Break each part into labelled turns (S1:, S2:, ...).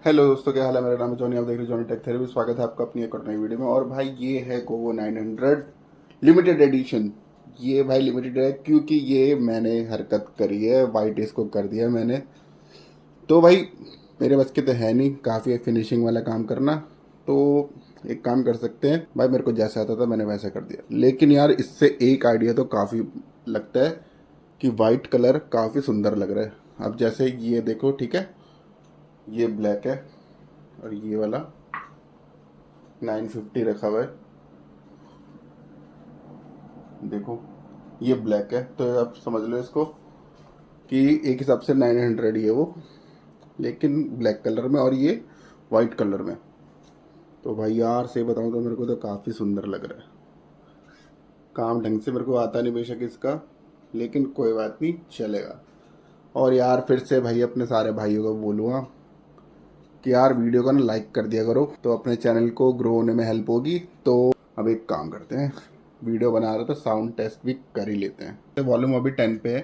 S1: Hello दोस्तों, क्या हाल है। मेरा नाम है जॉनी, आप देख रहे हैं जॉनी टेक थेरेपी। स्वागत है आपका अपनी एक और नई वीडियो में। और भाई ये है Govo 900 लिमिटेड एडिशन। ये भाई लिमिटेड है क्योंकि ये मैंने हरकत करी है, वाइट इसको कर दिया मैंने। तो भाई मेरे बस के तो है नहीं काफ़ी फिनिशिंग वाला काम करना। तो एक काम कर सकते हैं भाई, मेरे को जैसा आता था मैंने वैसा कर दिया। लेकिन यार इससे एक आइडिया तो काफ़ी लगता है कि वाइट कलर काफ़ी सुंदर लग रहा है। अब जैसे ये देखो, ठीक है, ये ब्लैक है और ये वाला 950 रखा हुआ है। देखो ये ब्लैक है, तो आप समझ लो इसको कि एक हिसाब से 900 ही है वो, लेकिन ब्लैक कलर में और ये वाइट कलर में। तो भाई यार से बताऊं तो मेरे को तो काफ़ी सुंदर लग रहा है। काम ढंग से मेरे को आता नहीं बेशक इसका, लेकिन कोई बात नहीं, चलेगा। और यार फिर से भाई अपने सारे भाइयों को बोलूँगा कि यार वीडियो को ना लाइक कर दिया करो, तो अपने चैनल को ग्रो होने में हेल्प होगी। तो अब एक काम करते हैं, वीडियो बना रहे तो साउंड टेस्ट भी कर ही लेते हैं। तो वॉल्यूम अभी 10 पे है,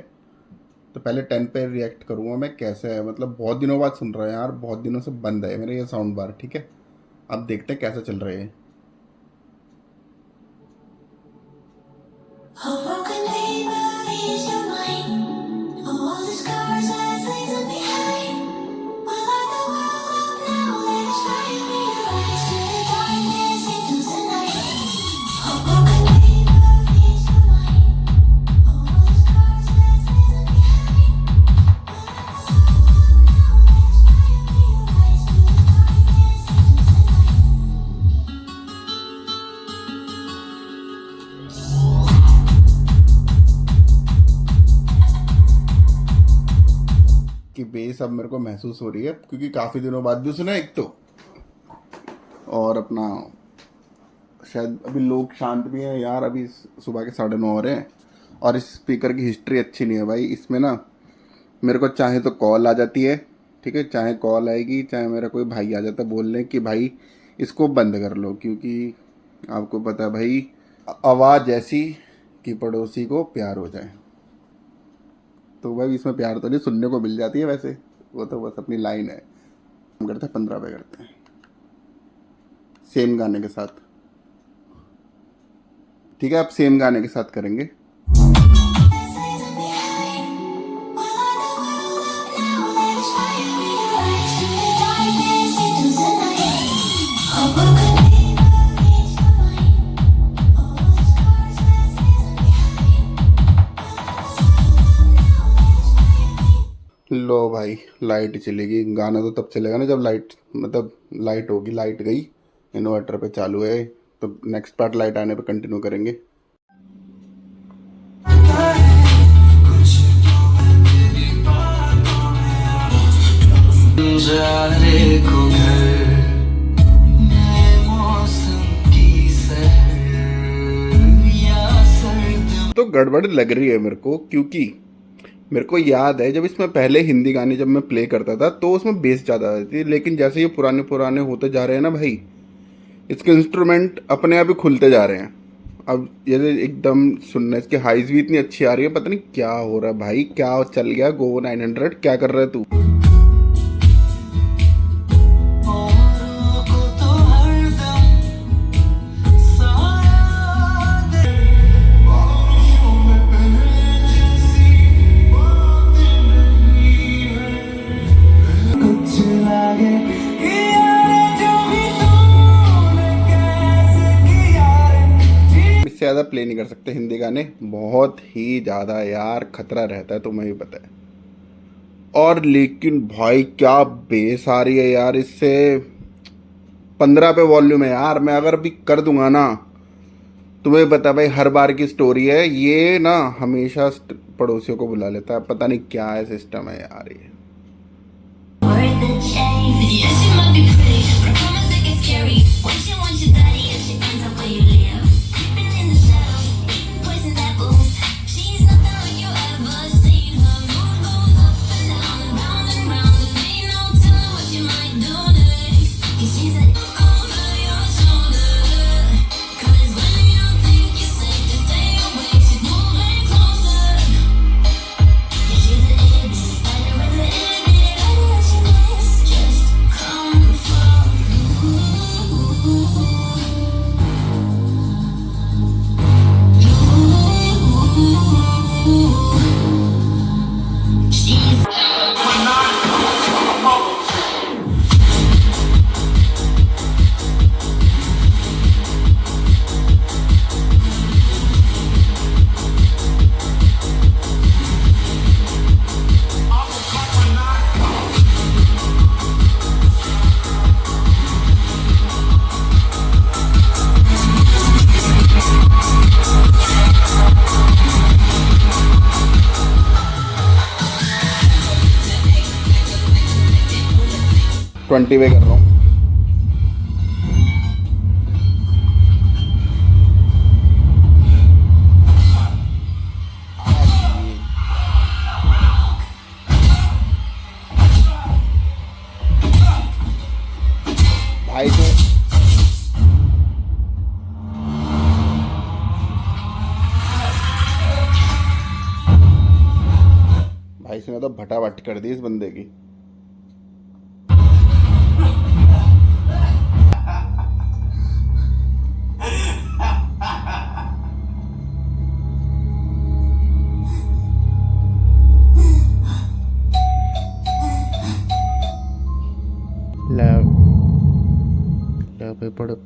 S1: तो पहले 10 पे रिएक्ट करूँगा मैं कैसे है। मतलब बहुत दिनों बाद सुन रहा है यार, बहुत दिनों से बंद है मेरे ये साउंड बार। ठीक है, अब देखते हैं कैसे चल रहे हैं। कि बेस अब मेरे को महसूस हो रही है क्योंकि काफ़ी दिनों बाद भी सुना एक तो, और अपना शायद अभी लोग शांत भी हैं यार। अभी सुबह के 9:30 हो रहे हैं और इस स्पीकर की हिस्ट्री अच्छी नहीं है भाई। इसमें ना मेरे को चाहे तो कॉल आ जाती है, ठीक है, चाहे कॉल आएगी, चाहे मेरा कोई भाई आ जाता है बोलने कि भाई इसको बंद कर लो, क्योंकि आपको पता है भाई आवाज़ ऐसी कि पड़ोसी को प्यार हो जाए। तो भाई इसमें प्यार तो नहीं सुनने को मिल जाती है वैसे, वो तो बस अपनी लाइन है। हम करते हैं 15 पे करते हैं सेम गाने के साथ। ठीक है, आप सेम गाने के साथ करेंगे। लो भाई लाइट चलेगी, गाना तो तब चलेगा ना जब लाइट, मतलब लाइट होगी। लाइट गई, इन्वर्टर पे चालू है, तो नेक्स्ट पार्ट लाइट आने पे कंटिन्यू करेंगे। तो गड़बड़ लग रही है मेरे को, क्योंकि मेरे को याद है जब इसमें पहले हिंदी गाने जब मैं प्ले करता था तो उसमें बेस ज़्यादा आती थी। लेकिन जैसे ये पुराने पुराने होते जा रहे हैं ना भाई, इसके इंस्ट्रूमेंट अपने आप ही खुलते जा रहे हैं। अब जैसे एकदम सुनना, इसकी हाइज भी इतनी अच्छी आ रही है, पता नहीं क्या हो रहा है भाई। क्या चल गया Govo 900, क्या कर रहा है तू। ज़्यादा प्ले नहीं कर सकते हिंदी गाने, बहुत ही ज़्यादा यार खतरा रहता है, तुम्हें भी पता है। और लेकिन भाई क्या बेस आ रही है यार इससे। 15 पे वॉल्यूम है यार, मैं अगर अभी कर दूंगा ना, तुम्हें पता भाई हर बार की स्टोरी है ये ना, हमेशा पड़ोसियों को बुला लेता है। पता नहीं क्या है सिस्टम है यार ये। 20 पे कर रहा हूँ। भाई तो भाई से तो भटाभट कर दी इस बंदे की।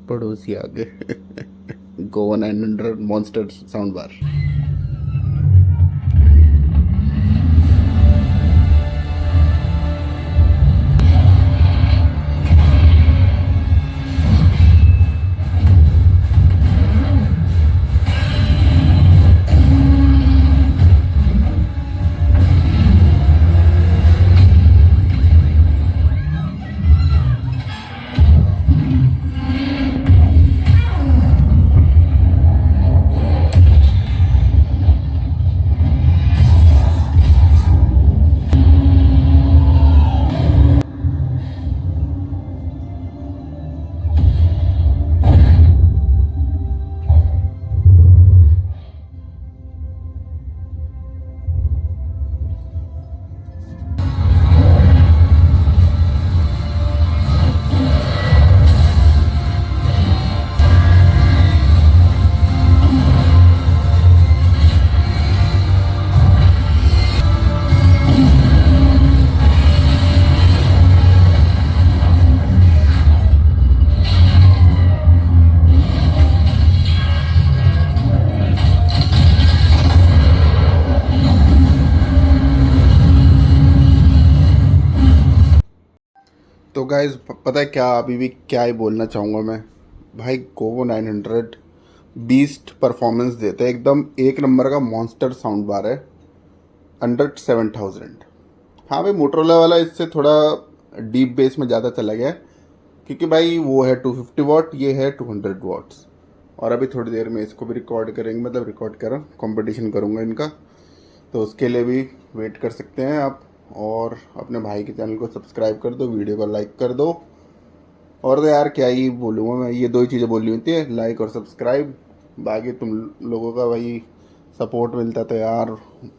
S1: पड़ोसी आ गए। Goa 900 monster sound bar. तो गाइज पता है क्या, अभी भी क्या ही बोलना चाहूँगा मैं। भाई गोवो 900 बीस्ट परफॉर्मेंस देते हैं, एकदम एक नंबर का मॉन्स्टर साउंड बार है, अंडर 7000। हाँ भाई मोटरोला वाला इससे थोड़ा डीप बेस में ज़्यादा चला गया है, क्योंकि भाई वो है 250 वाट, ये है 200 वाट्स। और अभी थोड़ी देर में इसको भी रिकॉर्ड करेंगे, मतलब रिकॉर्ड कर कंपटीशन करूँगा इनका, तो उसके लिए भी वेट कर सकते हैं आप। और अपने भाई के चैनल को सब्सक्राइब कर दो, वीडियो को लाइक कर दो। और तो यार क्या ही बोलूँगा मैं, ये दो ही चीज़ें बोलनी होती है, लाइक और सब्सक्राइब। बाकी तुम लोगों का भाई सपोर्ट मिलता तो यार,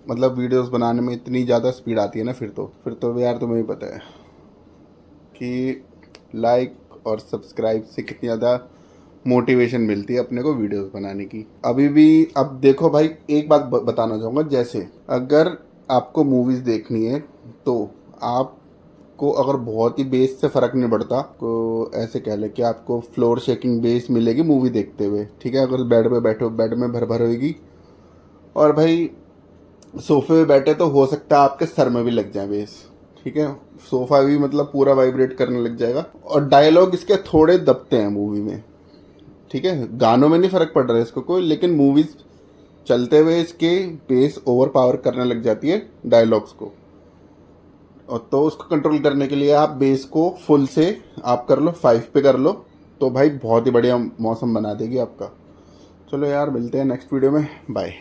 S1: मतलब वीडियोस बनाने में इतनी ज़्यादा स्पीड आती है ना, फिर तो यार तुम्हें भी पता है कि लाइक और सब्सक्राइब से कितनी ज़्यादा मोटिवेशन मिलती है अपने को वीडियोस बनाने की। अभी भी अब देखो भाई, एक बात बताना चाहूँगा, जैसे अगर आपको मूवीज़ देखनी है तो आपको अगर बहुत ही बेस से फ़र्क नहीं पड़ता, तो ऐसे कह ले कि आपको फ्लोर शेकिंग बेस मिलेगी मूवी देखते हुए, ठीक है। अगर बेड पे बैठो, बेड में भर भर होगी, और भाई सोफे पे बैठे तो हो सकता है आपके सर में भी लग जाए बेस, ठीक है। सोफा भी मतलब पूरा वाइब्रेट करने लग जाएगा। और डायलॉग इसके थोड़े दबते हैं मूवी में, ठीक है। गानों में नहीं फ़र्क पड़ रहा है इसको कोई, लेकिन मूवीज़ चलते हुए इसके बेस ओवर पावर करने लग जाती है डायलॉग्स को। और तो उसको कंट्रोल करने के लिए आप बेस को फुल से आप कर लो, 5 पे कर लो, तो भाई बहुत ही बढ़िया मौसम बना देगी आपका। चलो यार, मिलते हैं नेक्स्ट वीडियो में, बाय।